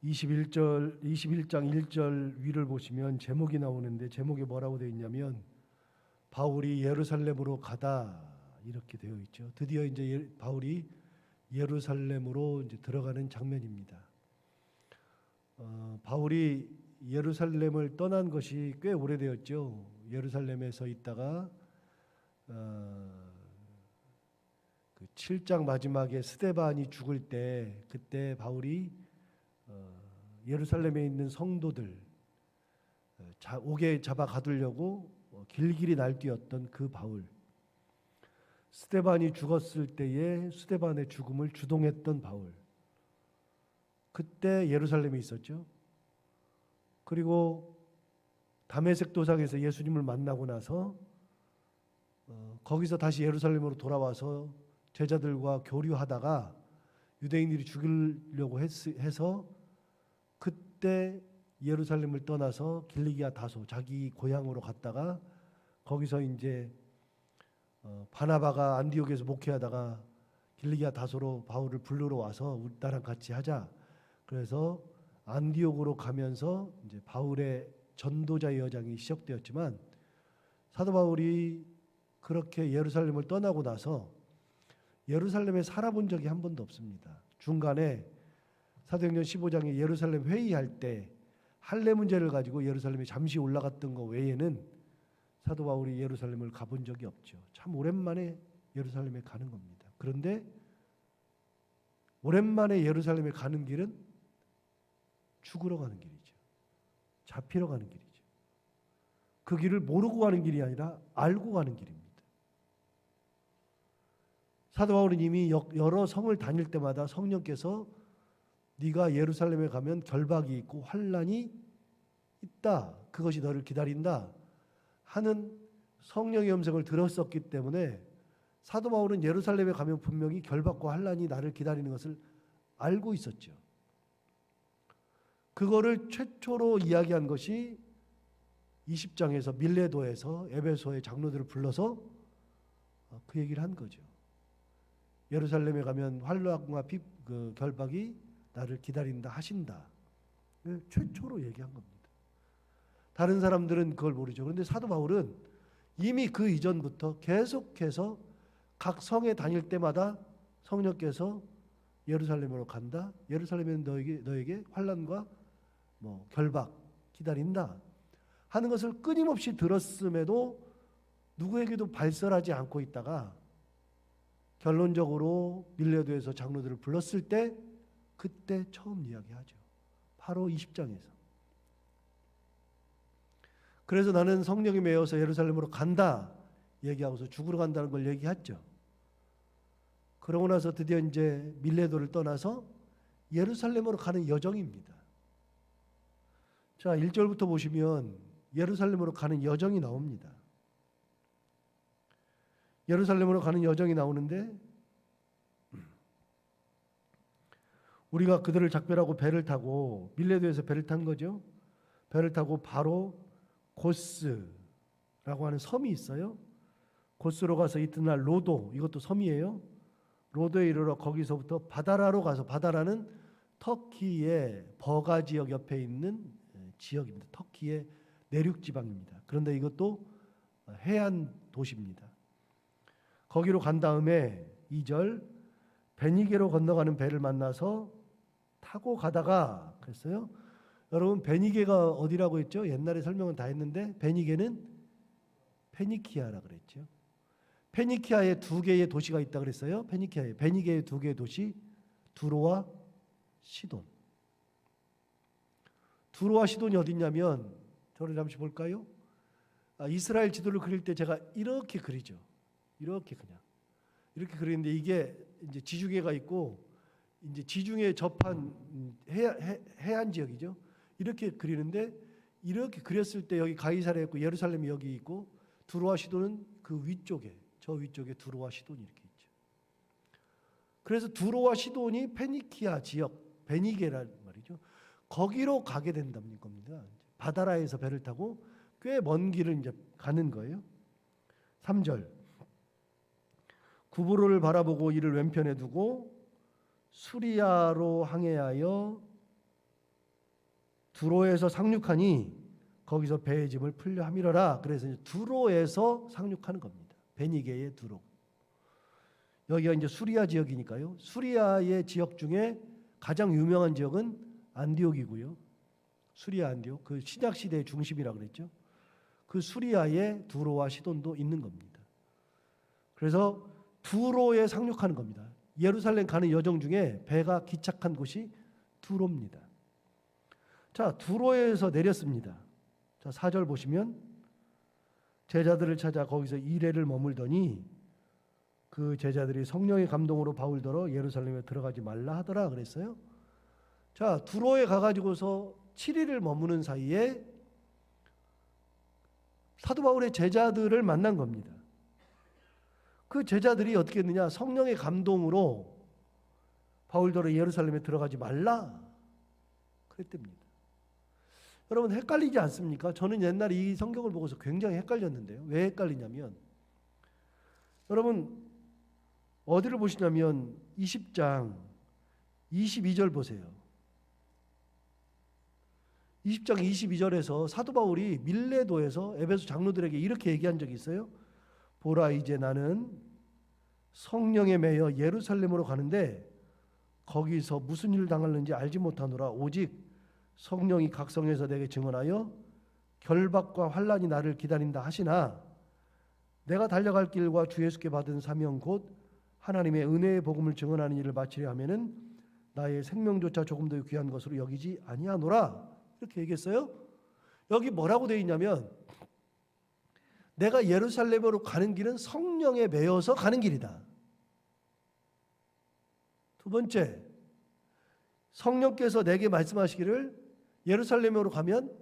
21장 1절 위를 보시면 제목이 나오는데 제목에 뭐라고 되어 있냐면 바울이 예루살렘으로 가다 이렇게 되어 있죠. 드디어 이제 바울이 예루살렘으로 이제 들어가는 장면입니다. 바울이 예루살렘을 떠난 것이 꽤 오래되었죠. 예루살렘에서 있다가 그 7장 마지막에 스데반이 죽을 때 그때 바울이 예루살렘에 있는 성도들 옥에 잡아 가두려고 길길이 날뛰었던 그 바울, 스데반이 죽었을 때에 스데반의 죽음을 주동했던 바울, 그때 예루살렘에 있었죠. 그리고 다메섹 도상에서 예수님을 만나고 나서 거기서 다시 예루살렘으로 돌아와서 제자들과 교류하다가 유대인들이 죽이려고 해서 그때 예루살렘을 떠나서 길리기아 다소 자기 고향으로 갔다가 거기서 이제 바나바가 안디옥에서 목회하다가 길리기아 다소로 바울을 부르러 와서 나랑 같이 하자. 그래서 안디옥으로 가면서 이제 바울의 전도자의 여정이 시작되었지만 사도 바울이 그렇게 예루살렘을 떠나고 나서 예루살렘에 살아본 적이 한 번도 없습니다. 중간에 사도행전 15장에 예루살렘 회의할 때 할례 문제를 가지고 예루살렘에 잠시 올라갔던 것 외에는 사도 바울이 예루살렘을 가본 적이 없죠. 참 오랜만에 예루살렘에 가는 겁니다. 그런데 오랜만에 예루살렘에 가는 길은 죽으러 가는 길이죠. 잡히러 가는 길이죠. 그 길을 모르고 가는 길이 아니라 알고 가는 길입니다. 사도 바울은 이미 여러 성을 다닐 때마다 성령께서 네가 예루살렘에 가면 결박이 있고 환난이 있다. 그것이 너를 기다린다. 하는 성령의 음성을 들었었기 때문에 사도 바울은 예루살렘에 가면 분명히 결박과 환난이 나를 기다리는 것을 알고 있었죠. 그거를 최초로 이야기한 것이 20장에서 밀레도에서 에베소의 장로들을 불러서 그 얘기를 한 거죠. 예루살렘에 가면 환난과 결박이 나를 기다린다 하신다. 최초로 얘기한 겁니다. 다른 사람들은 그걸 모르죠. 그런데 사도 바울은 이미 그 이전부터 계속해서 각 성에 다닐 때마다 성령께서 예루살렘으로 간다. 예루살렘에는 너에게 환난과 결박 기다린다 하는 것을 끊임없이 들었음에도 누구에게도 발설하지 않고 있다가 결론적으로 밀레도에서 장로들을 불렀을 때 그때 처음 이야기하죠. 바로 20장에서. 그래서 나는 성령이 매여서 예루살렘으로 간다 얘기하고서 죽으러 간다는 걸 얘기했죠. 그러고 나서 드디어 이제 밀레도를 떠나서 예루살렘으로 가는 여정입니다. 자, 1절부터 보시면 예루살렘으로 가는 여정이 나옵니다. 예루살렘으로 가는 여정이 나오는데 우리가 그들을 작별하고 배를 타고 밀레도에서 배를 탄 거죠. 배를 타고 바로 고스라고 하는 섬이 있어요. 고스로 가서 이튿날 로도, 이것도 섬이에요. 로도에 이르러 거기서부터 바다라로 가서, 바다라는 터키의 버가 지역 옆에 있는 지역입니다. 터키의 내륙 지방입니다. 그런데 이것도 해안 도시입니다. 거기로 간 다음에 2절 베니게로 건너가는 배를 만나서 타고 가다가 그랬어요. 여러분 베니게가 어디라고 했죠? 옛날에 설명은 다 했는데 베니게는 페니키아라 그랬죠. 페니키아에 두 개의 도시가 있다 그랬어요. 베니게의 두 개의 도시 두로와 시돈. 두로와 시돈이 어디냐면 저를 잠시 볼까요? 이스라엘 지도를 그릴 때 제가 이렇게 그리죠. 이렇게 그냥 이렇게 그리는데 이게 이제 지중해가 있고 이제 지중해 접한 해안 지역이죠. 이렇게 그리는데 이렇게 그렸을 때 여기 가이사랴 있고 예루살렘이 여기 있고 두로와 시돈은 그 위쪽에 저 위쪽에 두로와 시돈이 이렇게 있죠. 그래서 두로와 시돈이 페니키아 지역 베니게란 말이죠. 거기로 가게 된다는 겁니다. 바다라에서 배를 타고 꽤 먼 길을 이제 가는 거예요. 3절 구브로를 바라보고 이를 왼편에 두고 수리아로 항해하여 두로에서 상륙하니 거기서 배의 짐을 풀려 함이러라. 그래서 이제 두로에서 상륙하는 겁니다. 베니게의 두로. 여기가 이제 수리아 지역이니까요. 수리아의 지역 중에 가장 유명한 지역은 안디옥이고요. 수리아 안디옥, 그 신약 시대의 중심이라 그랬죠. 그 수리아에 두로와 시돈도 있는 겁니다. 그래서 두로에 상륙하는 겁니다. 예루살렘 가는 여정 중에 배가 기착한 곳이 두로입니다. 자, 두로에서 내렸습니다. 자, 4절 보시면 제자들을 찾아 거기서 이레를 머물더니 그 제자들이 성령의 감동으로 바울더러 예루살렘에 들어가지 말라 하더라 그랬어요. 자, 두로에 가가지고서 7일을 머무는 사이에 사도 바울의 제자들을 만난 겁니다. 그 제자들이 어떻게 했느냐? 성령의 감동으로 바울더러 예루살렘에 들어가지 말라 그랬답니다. 여러분 헷갈리지 않습니까? 저는 옛날에 이 성경을 보고서 굉장히 헷갈렸는데요. 왜 헷갈리냐면 여러분 어디를 보시냐면 20장 22절 보세요. 20장 22절에서 사도 바울이 밀레도에서 에베소 장로들에게 이렇게 얘기한 적이 있어요. 보라, 이제 나는 성령에 매여 예루살렘으로 가는데 거기서 무슨 일을 당하는지 알지 못하노라. 오직 성령이 각성해서 내게 증언하여 결박과 환난이 나를 기다린다 하시나 내가 달려갈 길과 주 예수께 받은 사명 곧 하나님의 은혜의 복음을 증언하는 일을 마치려 하면은 나의 생명조차 조금 더 귀한 것으로 여기지 아니하노라. 이렇게 얘기했어요. 여기 뭐라고 되어 있냐면 내가 예루살렘으로 가는 길은 성령에 매여서 가는 길이다. 두 번째, 성령께서 내게 말씀하시기를 예루살렘으로 가면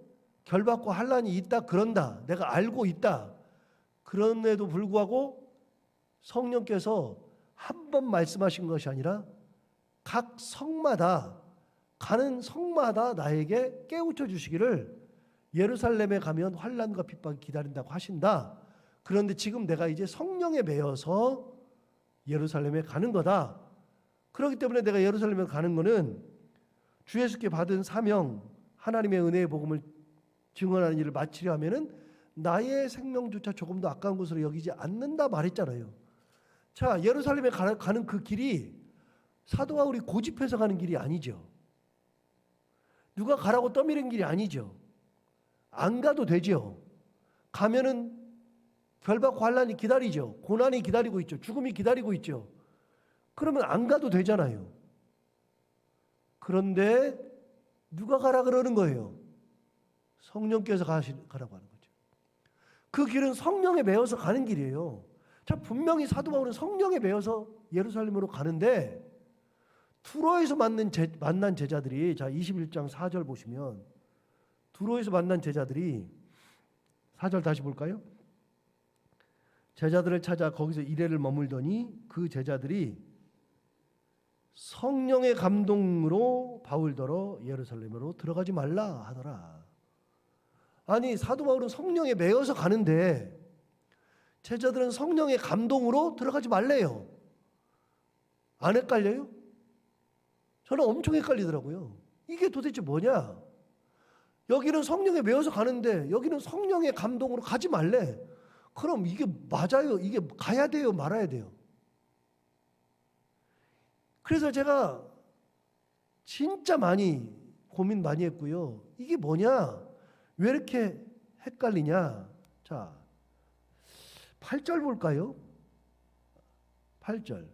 결박과 환난이 있다 그런다. 내가 알고 있다. 그런데도 불구하고 성령께서 한 번 말씀하신 것이 아니라 각 성마다 가는 성마다 나에게 깨우쳐 주시기를 예루살렘에 가면 환난과 핍박이 기다린다고 하신다. 그런데 지금 내가 이제 성령에 매여서 예루살렘에 가는 거다. 그렇기 때문에 내가 예루살렘에 가는 거는 주 예수께 받은 사명 하나님의 은혜의 복음을 증언하는 일을 마치려 하면은 나의 생명조차 조금 더 아까운 것으로 여기지 않는다 말했잖아요. 자, 예루살렘에 가는 그 길이 사도 바울이 고집해서 가는 길이 아니죠. 누가 가라고 떠미는 길이 아니죠. 안 가도 되죠. 가면은 결박 환난이 기다리죠. 고난이 기다리고 있죠. 죽음이 기다리고 있죠. 그러면 안 가도 되잖아요. 그런데 누가 가라 그러는 거예요? 성령께서 가라고 하는 거죠. 그 길은 성령에 매여서 가는 길이에요. 자, 분명히 사도 바울은 성령에 매여서 예루살렘으로 가는데 두로에서 만난 제자들이, 자 21장 4절 보시면 두로에서 만난 제자들이 4절 다시 볼까요? 제자들을 찾아 거기서 이레를 머물더니 그 제자들이 성령의 감동으로 바울더러 예루살렘으로 들어가지 말라 하더라. 아니, 사도 바울은 성령에 매여서 가는데 제자들은 성령의 감동으로 들어가지 말래요. 안 헷갈려요? 저는 엄청 헷갈리더라고요. 이게 도대체 뭐냐? 여기는 성령에 매여서 가는데 여기는 성령의 감동으로 가지 말래. 그럼 이게 맞아요? 이게 가야 돼요? 말아야 돼요? 그래서 제가 진짜 많이 고민 많이 했고요. 이게 뭐냐? 왜 이렇게 헷갈리냐? 자, 8절 볼까요? 8절.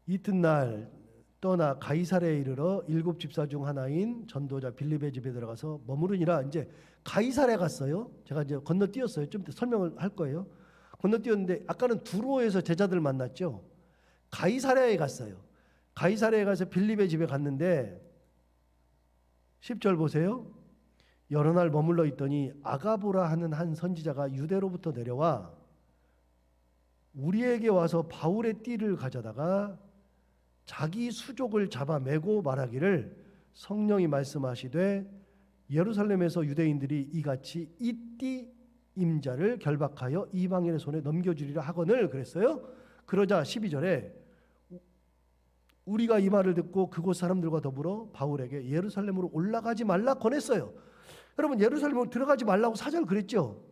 이튿날 떠나 가이사랴에 이르러 7 집사 중 하나인 전도자 빌립의 집에 들어가서 머무르니라. 이제 가이사랴 갔어요. 제가 이제 건너뛰었어요. 좀 이따 설명을 할 거예요. 건너뛰었는데 아까는 두로에서 제자들 만났죠. 가이사랴에 갔어요. 가이사랴에 가서 빌립의 집에 갔는데 10절 보세요. 여러 날 머물러 있더니 아가보라 하는 한 선지자가 유대로부터 내려와 우리에게 와서 바울의 띠를 가져다가 자기 수족을 잡아매고 말하기를 성령이 말씀하시되 예루살렘에서 유대인들이 이같이 이 띠 임자를 결박하여 이방인의 손에 넘겨주리라 하거늘 그랬어요. 그러자 12절에 우리가 이 말을 듣고 그곳 사람들과 더불어 바울에게 예루살렘으로 올라가지 말라 권했어요. 여러분, 예루살렘으로 들어가지 말라고 4절 그랬죠.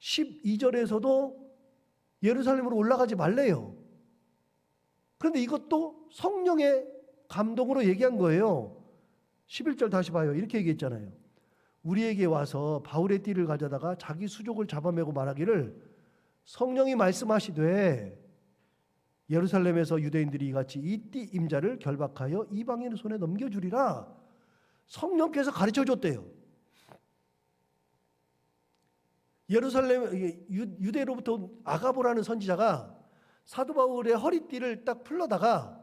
12절에서도 예루살렘으로 올라가지 말래요. 그런데 이것도 성령의 감동으로 얘기한 거예요. 11절 다시 봐요. 이렇게 얘기했잖아요. 우리에게 와서 바울의 띠를 가져다가 자기 수족을 잡아매고 말하기를 성령이 말씀하시되 예루살렘에서 유대인들이 이같이 이 띠 임자를 결박하여 이방인의 손에 넘겨주리라. 성령께서 가르쳐줬대요. 예루살렘 유대로부터 아가보라는 선지자가 사도 바울의 허리띠를 딱 풀러다가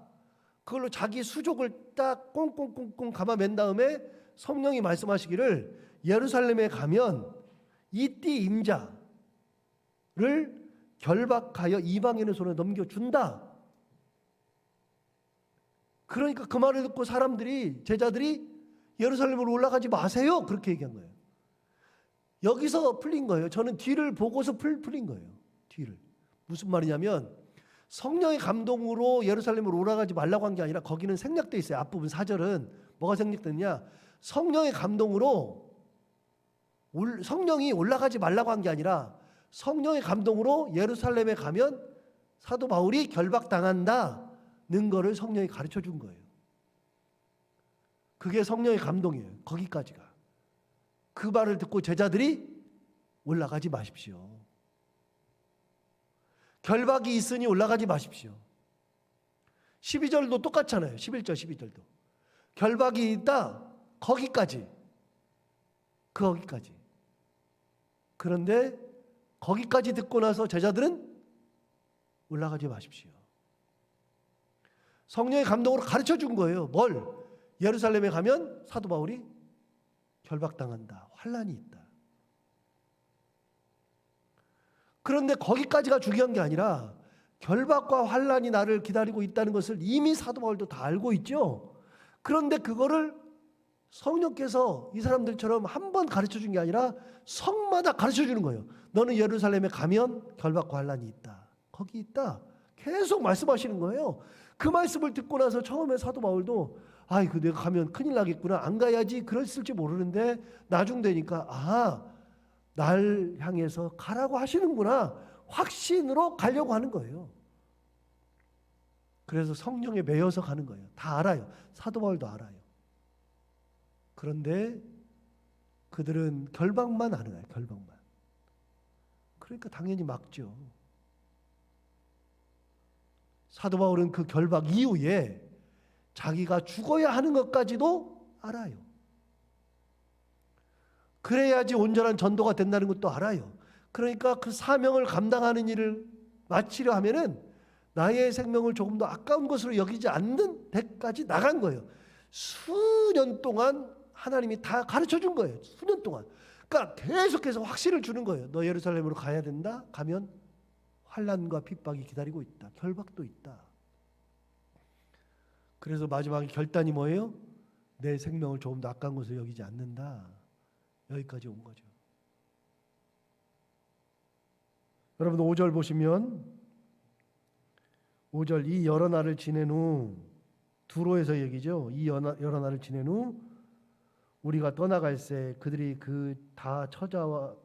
그걸로 자기 수족을 딱 꽁꽁꽁꽁 감아맨 다음에 성령이 말씀하시기를 예루살렘에 가면 이 띠 임자를 결박하여 이방인의 손에 넘겨준다. 그러니까 그 말을 듣고 사람들이, 제자들이 예루살렘으로 올라가지 마세요, 그렇게 얘기한 거예요. 여기서 풀린 거예요. 저는 뒤를 보고서 풀린 거예요. 뒤를. 무슨 말이냐면 성령의 감동으로 예루살렘으로 올라가지 말라고 한 게 아니라 거기는 생략돼 있어요. 앞부분 4절은 뭐가 생략됐냐? 성령의 감동으로 성령이 올라가지 말라고 한 게 아니라 성령의 감동으로 예루살렘에 가면 사도 바울이 결박당한다는 거를 성령이 가르쳐 준 거예요. 그게 성령의 감동이에요. 거기까지가. 그 말을 듣고 제자들이 올라가지 마십시오. 결박이 있으니 올라가지 마십시오. 12절도 똑같잖아요. 11절, 12절도. 결박이 있다. 거기까지. 거기까지. 그런데 거기까지 듣고 나서 제자들은 올라가지 마십시오. 성령의 감동으로 가르쳐 준 거예요. 뭘? 예루살렘에 가면 사도 바울이 결박당한다. 환난이 있다. 그런데 거기까지가 중요한 게 아니라 결박과 환난이 나를 기다리고 있다는 것을 이미 사도 바울도 다 알고 있죠. 그런데 그거를 성령께서 이 사람들처럼 한 번 가르쳐 준 게 아니라 성마다 가르쳐 주는 거예요. 너는 예루살렘에 가면 결박과 환난이 있다. 거기 있다. 계속 말씀하시는 거예요. 그 말씀을 듣고 나서 처음에 사도 바울도 아이고 내가 가면 큰일 나겠구나. 안 가야지. 그랬을지 모르는데 나중 되니까 날 향해서 가라고 하시는구나. 확신으로 가려고 하는 거예요. 그래서 성령에 매여서 가는 거예요. 다 알아요. 사도 바울도 알아요. 그런데 그들은 결박만 하는 거예요. 결박만. 그러니까 당연히 막죠. 사도 바울은 그 결박 이후에 자기가 죽어야 하는 것까지도 알아요. 그래야지 온전한 전도가 된다는 것도 알아요. 그러니까 그 사명을 감당하는 일을 마치려 하면은 나의 생명을 조금 더 아까운 것으로 여기지 않는 데까지 나간 거예요. 수년 동안 하나님이 다 가르쳐 준 거예요. 수년 동안. 그러니까 계속해서 확신을 주는 거예요. 너 예루살렘으로 가야 된다. 가면 환난과 핍박이 기다리고 있다. 결박도 있다. 그래서 마지막에 결단이 뭐예요? 내 생명을 조금 더 아까운 것으로 여기지 않는다. 여기까지 온 거죠. 여러분 5절 보시면 5절 이 여러 날을 지낸 후 두로에서 얘기죠. 이 여러 날을 지낸 후 우리가 떠나갈새 그들이 그 다 처자와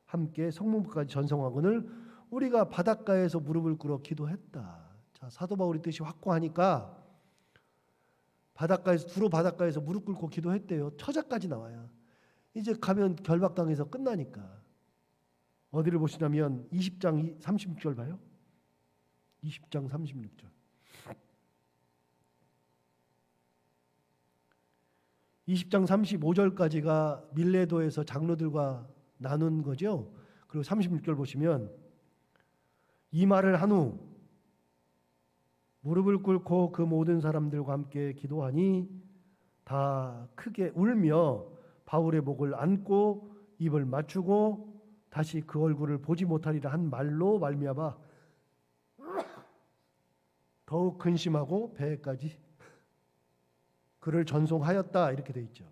함께 성문까지 전성하거늘 우리가 바닷가에서 무릎을 꿇어 기도했다. 자, 사도 바울의 뜻이 확고하니까 두로 바닷가에서 무릎 꿇고 기도했대요. 처자까지 나와요. 이제 가면 결박당해서 끝나니까. 어디를 보시냐면 20장 36절 봐요. 20장 36절. 20장 35절까지가 밀레도에서 장로들과 나눈 거죠. 그리고 36절 보시면 이 말을 한 후 무릎을 꿇고 그 모든 사람들과 함께 기도하니 다 크게 울며 바울의 목을 안고 입을 맞추고 다시 그 얼굴을 보지 못하리라 한 말로 말미암아 더욱 근심하고 배에까지 그를 전송하였다. 이렇게 돼 있죠.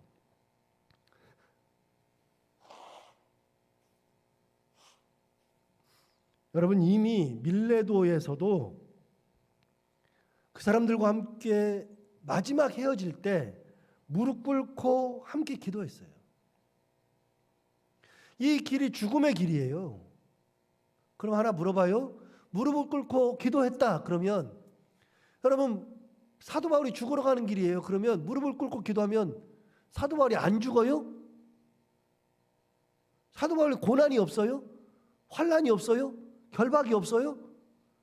여러분 이미 밀레도에서도 그 그 사람들과 함께 마지막 헤어질 때 무릎 꿇고 함께 기도했어요. 이 길이 죽음의 길이에요. 그럼 하나 물어봐요. 무릎을 꿇고 기도했다. 그러면 여러분 사도 바울이 죽으러 가는 길이에요. 그러면 무릎을 꿇고 기도하면 사도 바울이 안 죽어요? 사도 바울이 고난이 없어요? 환난이 없어요? 결박이 없어요?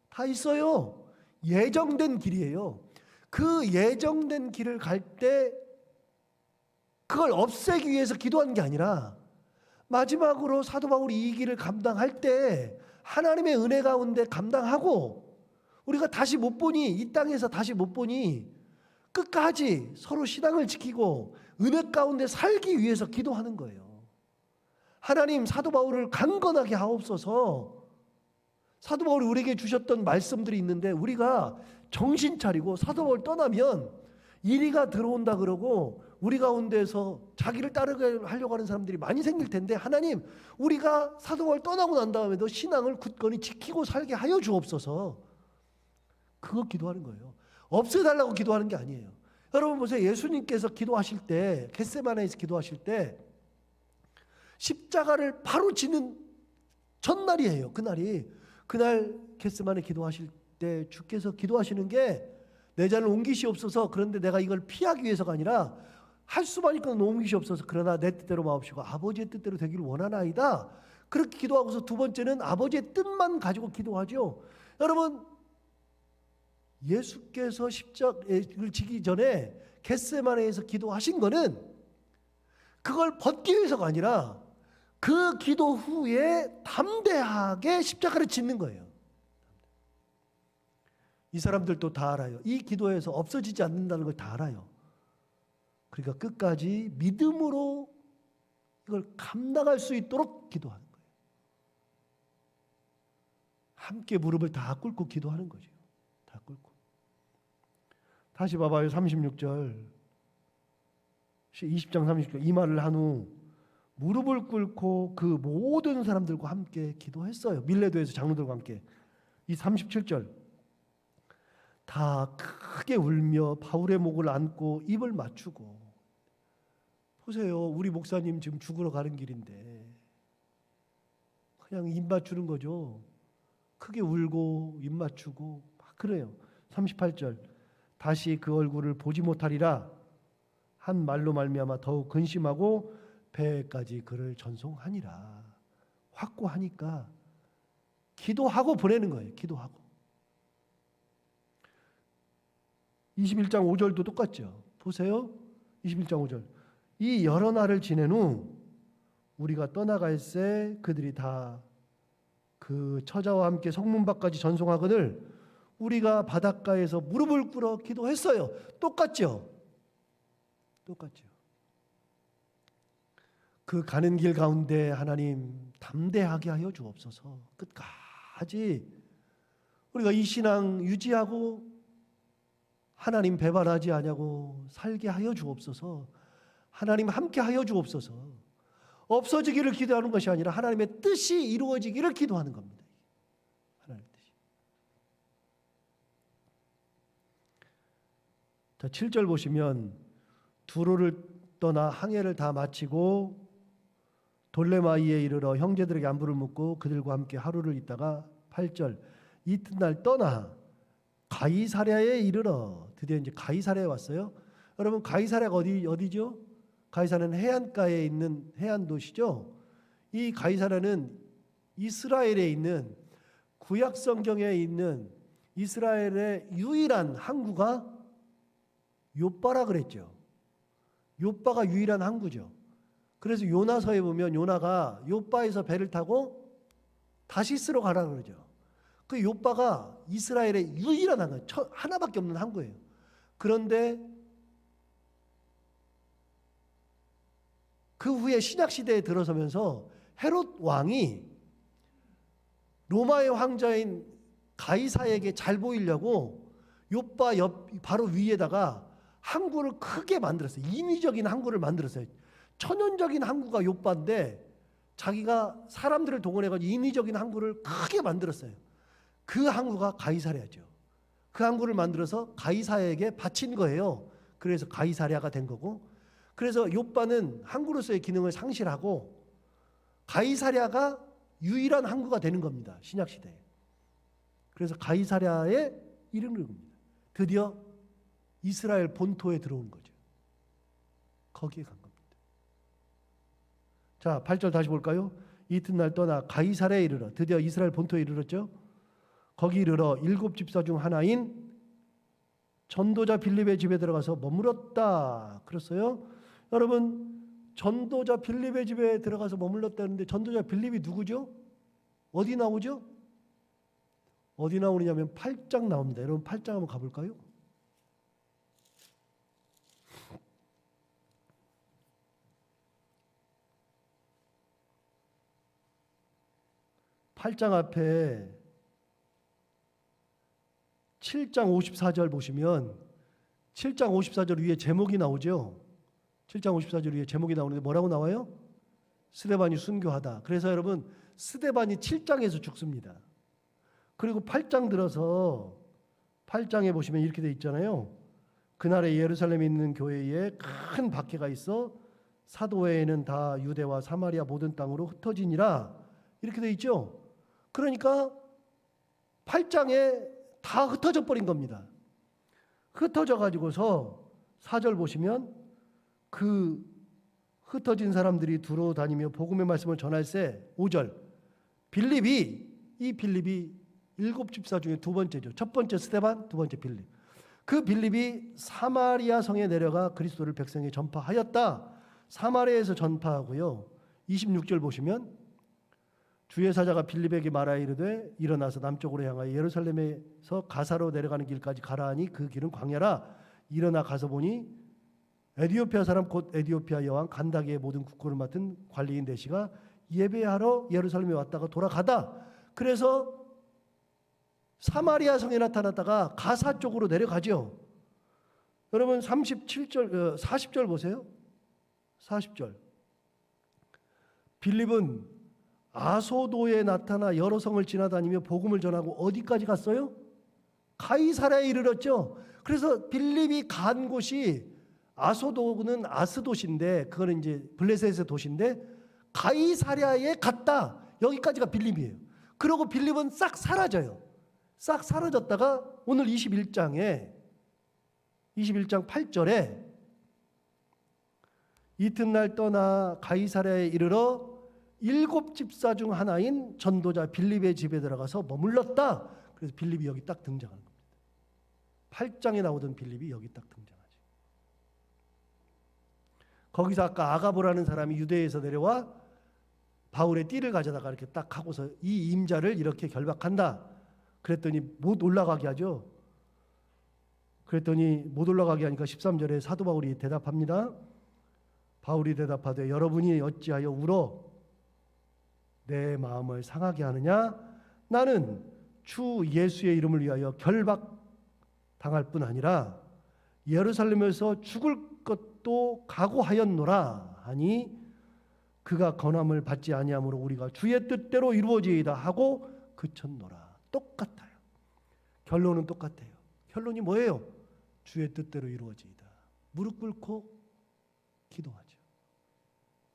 다 있어요. 예정된 길이에요. 그 예정된 길을 갈 때 그걸 없애기 위해서 기도한 게 아니라 마지막으로 사도 바울이 이 길을 감당할 때 하나님의 은혜 가운데 감당하고 우리가 다시 못 보니 이 땅에서 다시 못 보니 끝까지 서로 신앙을 지키고 은혜 가운데 살기 위해서 기도하는 거예요. 하나님 사도 바울을 강건하게 하옵소서. 사도 바울이 우리에게 주셨던 말씀들이 있는데 우리가 정신 차리고 사도 바울 떠나면 이리가 들어온다 그러고 우리 가운데서 자기를 따르게 하려고 하는 사람들이 많이 생길 텐데 하나님 우리가 사도 바울 떠나고 난 다음에도 신앙을 굳건히 지키고 살게 하여 주옵소서. 그거 기도하는 거예요. 없애달라고 기도하는 게 아니에요. 여러분 보세요. 예수님께서 기도하실 때 겟세마네에서 기도하실 때 십자가를 바로 지는 전날이에요. 그날 겟세마네 기도하실 때 주께서 기도하시는 게 내 잔을 옮기시옵소서. 그런데 내가 이걸 피하기 위해서가 아니라 할 수만 있거든 옮기시옵소서. 그러나 내 뜻대로 마옵시고 아버지의 뜻대로 되기를 원하나이다. 그렇게 기도하고서 두 번째는 아버지의 뜻만 가지고 기도하죠. 여러분 예수께서 십자가를 지기 전에 겟세마네에서 기도하신 거는 그걸 벗기 위해서가 아니라 그 기도 후에 담대하게 십자가를 짓는 거예요. 이 사람들도 다 알아요. 이 기도에서 없어지지 않는다는 걸 다 알아요. 그러니까 끝까지 믿음으로 이걸 감당할 수 있도록 기도하는 거예요. 함께 무릎을 다 꿇고 기도하는 거죠. 다 꿇고. 다시 봐봐요. 36절 20장 36절 이 말을 한 후 무릎을 꿇고 그 모든 사람들과 함께 기도했어요. 밀레도에서 장로들과 함께. 이 37절 다 크게 울며 바울의 목을 안고 입을 맞추고. 보세요. 우리 목사님 지금 죽으러 가는 길인데 그냥 입 맞추는 거죠. 크게 울고 입 맞추고 막 그래요. 38절 다시 그 얼굴을 보지 못하리라 한 말로 말미암아 더욱 근심하고 배까지 그를 전송하니라. 확고하니까 기도하고 보내는 거예요. 기도하고. 21장 5절도 똑같죠. 보세요. 21장 5절 이 여러 날을 지낸 후 우리가 떠나갈새 그들이 다 그 처자와 함께 성문 밖까지 전송하거늘 우리가 바닷가에서 무릎을 꿇어 기도했어요. 똑같죠. 똑같죠. 그 가는 길 가운데 하나님 담대하게 하여 주옵소서. 끝까지 우리가 이 신앙 유지하고 하나님 배반하지 아니하고 살게 하여 주옵소서. 하나님 함께 하여 주옵소서. 없어지기를 기도하는 것이 아니라 하나님의 뜻이 이루어지기를 기도하는 겁니다. 하나님의 뜻이. 자, 7절 보시면 두로를 떠나 항해를 다 마치고 돌레마이에 이르러 형제들에게 안부를 묻고 그들과 함께 하루를 있다가 8절 이튿날 떠나 가이사랴에 이르러 드디어 이제 가이사랴에 왔어요. 여러분 가이사랴가 어디죠? 가이사랴는 해안가에 있는 해안 도시죠. 이 가이사랴는 이스라엘에 있는 구약 성경에 있는 이스라엘의 유일한 항구가 욥바라 그랬죠. 욥바가 유일한 항구죠. 그래서 요나서에 보면 요나가 욥바에서 배를 타고 다시스로 가라 그러죠. 그 욥바가 이스라엘의 유일한 항구, 하나밖에 없는 항구예요. 그런데 그 후에 신약 시대에 들어서면서 헤롯 왕이 로마의 황자인 가이사에게 잘 보이려고 욥바 옆 바로 위에다가 항구를 크게 만들었어요. 인위적인 항구를 만들었어요. 천연적인 항구가 욥바인데 자기가 사람들을 동원해가지고 인위적인 항구를 크게 만들었어요. 그 항구가 가이사랴죠. 그 항구를 만들어서 가이사에게 바친 거예요. 그래서 가이사랴가 된 거고, 그래서 욥바는 항구로서의 기능을 상실하고 가이사랴가 유일한 항구가 되는 겁니다. 신약 시대에. 그래서 가이사랴에 이르는 겁니다. 드디어 이스라엘 본토에 들어온 거죠. 거기에 간 겁니다. 자, 8절 다시 볼까요? 이튿날 떠나 가이사랴에 이르러, 드디어 이스라엘 본토에 이르렀죠. 거기 이르러 7 집사 중 하나인 전도자 빌립의 집에 들어가서 머물렀다. 그랬어요. 여러분, 전도자 빌립의 집에 들어가서 머물렀다는데 전도자 빌립이 누구죠? 어디 나오죠? 어디 나오느냐면 8장 나옵니다. 여러분 8장 한번 가볼까요? 8장 앞에 7장 54절 보시면 7장 54절 위에 제목이 나오죠. 7장 54절 위에 제목이 나오는데 뭐라고 나와요? 스데반이 순교하다. 그래서 여러분 스데반이 7장에서 죽습니다. 그리고 8장 들어서 8장에 보시면 이렇게 돼 있잖아요. 그날에 예루살렘에 있는 교회에 큰 박해가 있어 사도회에는 다 유대와 사마리아 모든 땅으로 흩어지니라. 이렇게 돼 있죠. 그러니까 8장에 다 흩어져 버린 겁니다. 흩어져 가지고서 4절 보시면 그 흩어진 사람들이 두루 다니며 복음의 말씀을 전할세. 5절 빌립이, 이 빌립이 7 집사 중에 두 번째죠. 첫 번째 스데반, 두 번째 빌립. 그 빌립이 사마리아 성에 내려가 그리스도를 백성에 전파하였다. 사마리아에서 전파하고요. 26절 보시면 주의 사자가 빌립에게 말하여 이르되 일어나서 남쪽으로 향하여 예루살렘에서 가사로 내려가는 길까지 가라 하니 그 길은 광야라. 일어나 가서 보니 에디오피아 사람 곧 에디오피아 여왕 간다게의 모든 국고를 맡은 관리인 대시가 예배하러 예루살렘에 왔다가 돌아가다. 그래서 사마리아 성에 나타났다가 가사 쪽으로 내려가죠. 여러분 37절 40절 보세요. 40절 빌립은 아소도에 나타나 여러 성을 지나다니며 복음을 전하고 어디까지 갔어요? 가이사랴에 이르렀죠. 그래서 빌립이 간 곳이 아소도는 아스도시인데 그거는 이제 블레셋의 도시인데 가이사랴에 갔다. 여기까지가 빌립이에요. 그러고 빌립은 싹 사라져요. 싹 사라졌다가 오늘 21장 8절에 이튿날 떠나 가이사랴에 이르러 7 집사 중 하나인 전도자 빌립의 집에 들어가서 머물렀다. 그래서 빌립이 여기 딱 등장하는 겁니다. 8장에 나오던 빌립이 여기 딱 등장하죠. 거기서 아까 아가보라는 사람이 유대에서 내려와 바울의 띠를 가져다가 이렇게 딱 하고서 이 임자를 이렇게 결박한다. 그랬더니 못 올라가게 하죠. 그랬더니 못 올라가게 하니까 13절에 사도 바울이 대답합니다. 바울이 대답하되 여러분이 어찌하여 울어 내 마음을 상하게 하느냐? 나는 주 예수의 이름을 위하여 결박당할 뿐 아니라 예루살렘에서 죽을 것도 각오하였노라 하니 그가 권함을 받지 아니하므로 우리가 주의 뜻대로 이루어지이다 하고 그쳤노라. 똑같아요. 결론은 똑같아요. 결론이 뭐예요? 주의 뜻대로 이루어지이다. 무릎 꿇고 기도하죠.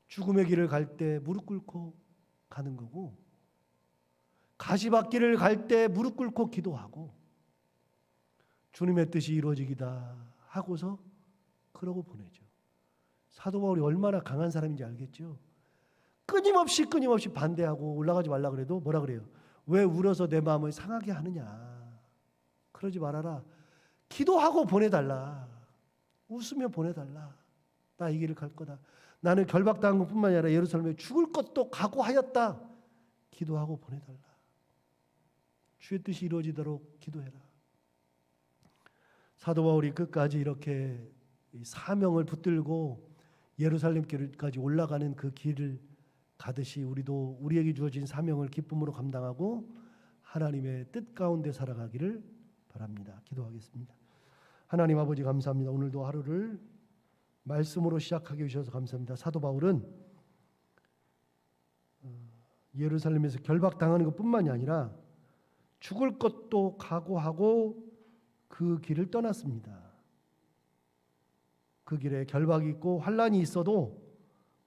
죽음의 길을 갈 때 무릎 꿇고 가는 거고 가시밭길을 갈 때 무릎 꿇고 기도하고 주님의 뜻이 이루어지기다 하고서 그러고 보내죠. 사도 바울이 얼마나 강한 사람인지 알겠죠? 끊임없이 반대하고 올라가지 말라 그래도 뭐라 그래요? 왜 울어서 내 마음을 상하게 하느냐? 그러지 말아라. 기도하고 보내달라. 웃으며 보내달라. 나 이 길을 갈 거다. 나는 결박당한 것뿐만 아니라 예루살렘에 죽을 것도 각오하였다. 기도하고 보내달라. 주의 뜻이 이루어지도록 기도해라. 사도 바울이 끝까지 이렇게 사명을 붙들고 예루살렘 길까지 올라가는 그 길을 가듯이 우리도 우리에게 주어진 사명을 기쁨으로 감당하고 하나님의 뜻 가운데 살아가기를 바랍니다. 기도하겠습니다. 하나님 아버지 감사합니다. 오늘도 하루를 말씀으로 시작하게 해주셔서 감사합니다. 사도 바울은 예루살렘에서 결박당하는 것뿐만이 아니라 죽을 것도 각오하고 그 길을 떠났습니다. 그 길에 결박이 있고 환난이 있어도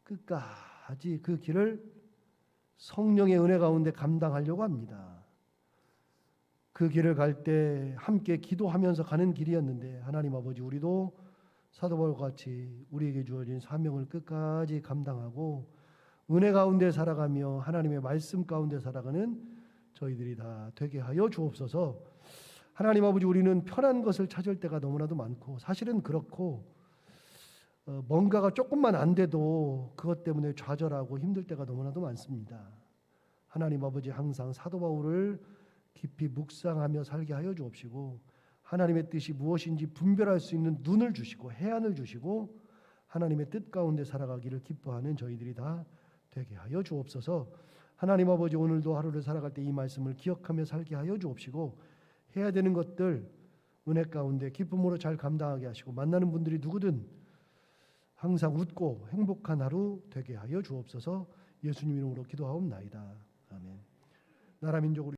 끝까지 그 길을 성령의 은혜 가운데 감당하려고 합니다. 그 길을 갈 때 함께 기도하면서 가는 길이었는데 하나님 아버지, 우리도 사도 바울과 같이 우리에게 주어진 사명을 끝까지 감당하고 은혜 가운데 살아가며 하나님의 말씀 가운데 살아가는 저희들이 다 되게 하여 주옵소서. 하나님 아버지, 우리는 편한 것을 찾을 때가 너무나도 많고 사실은 그렇고 뭔가가 조금만 안 돼도 그것 때문에 좌절하고 힘들 때가 너무나도 많습니다. 하나님 아버지, 항상 사도 바울을 깊이 묵상하며 살게 하여 주옵시고 하나님의 뜻이 무엇인지 분별할 수 있는 눈을 주시고 해안을 주시고 하나님의 뜻 가운데 살아가기를 기뻐하는 저희들이 다 되게 하여 주옵소서. 하나님 아버지, 오늘도 하루를 살아갈 때 이 말씀을 기억하며 살게 하여 주옵시고 해야 되는 것들 은혜 가운데 기쁨으로 잘 감당하게 하시고 만나는 분들이 누구든 항상 웃고 행복한 하루 되게 하여 주옵소서. 예수님 이름으로 기도하옵나이다. 아멘. 나라 민족으로